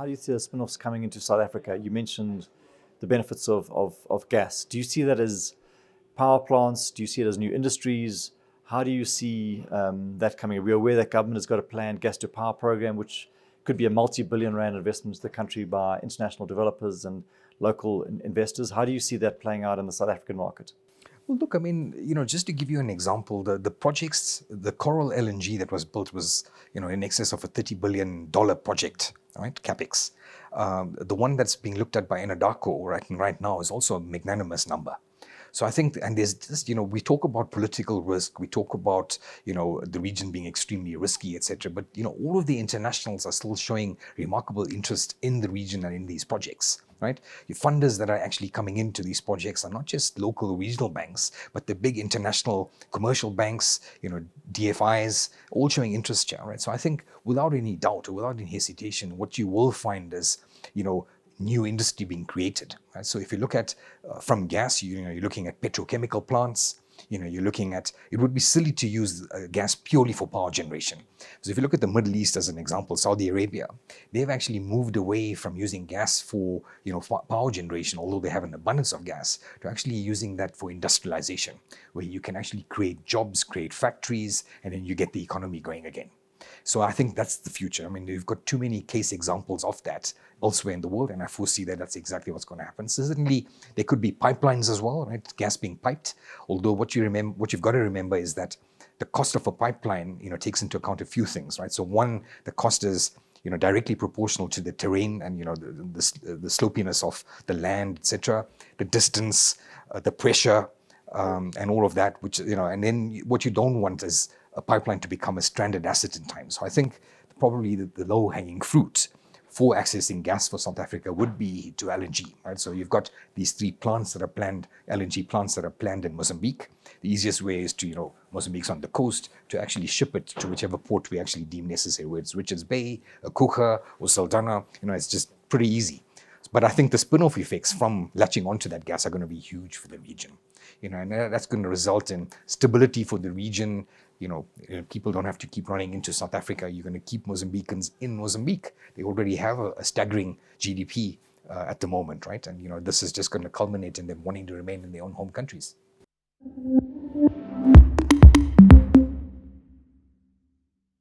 how do you see the spin-offs coming into South Africa? You mentioned the benefits of gas. Do you see that as power plants? Do you see it as new industries? How do you see that coming? We're aware that government has got a planned gas to power program, which could be a multi-billion rand investment to the country by international developers and local investors. How do you see that playing out in the South African market? Well, look, I mean, just to give you an example, the projects, the Coral LNG that was built was, in excess of a $30 billion project, right? CapEx. The one that's being looked at by Enadaco right now is also a magnanimous number. So I think, and there's just, we talk about political risk, we talk about, the region being extremely risky, etc. But, all of the internationals are still showing remarkable interest in the region and in these projects, right? The funders that are actually coming into these projects are not just local regional banks, but the big international commercial banks, DFIs, all showing interest here, right? So I think without any doubt or without any hesitation, what you will find is, new industry being created. Right? So if you look at from gas, you're looking at petrochemical plants. You're looking at, it would be silly to use gas purely for power generation. So if you look at the Middle East as an example, Saudi Arabia, they've actually moved away from using gas for power generation, although they have an abundance of gas, to actually using that for industrialization, where you can actually create jobs, create factories, and then you get the economy going again. So I think that's the future. I mean, we've got too many case examples of that elsewhere in the world, and I foresee that that's exactly what's going to happen. Certainly, there could be pipelines as well, right? Gas being piped. Although what you've got to remember is that the cost of a pipeline, takes into account a few things, right? So one, the cost is directly proportional to the terrain and the slopiness of the land, etc. The distance, the pressure, and all of that. Which and then what you don't want is a pipeline to become a stranded asset in time. So I think probably the low-hanging fruit for accessing gas for South Africa would be to LNG, right? So you've got these 3 plants that are planned, LNG plants that are planned in Mozambique. The easiest way is to, Mozambique's on the coast, to actually ship it to whichever port we actually deem necessary, whether it's Richards Bay, Akuga, or Saldanha. It's just pretty easy. But I think the spin-off effects from latching onto that gas are going to be huge for the region. And that's going to result in stability for the region. People don't have to keep running into South Africa. You're going to keep Mozambicans in Mozambique. They already have a staggering GDP at the moment, right? And, this is just going to culminate in them wanting to remain in their own home countries.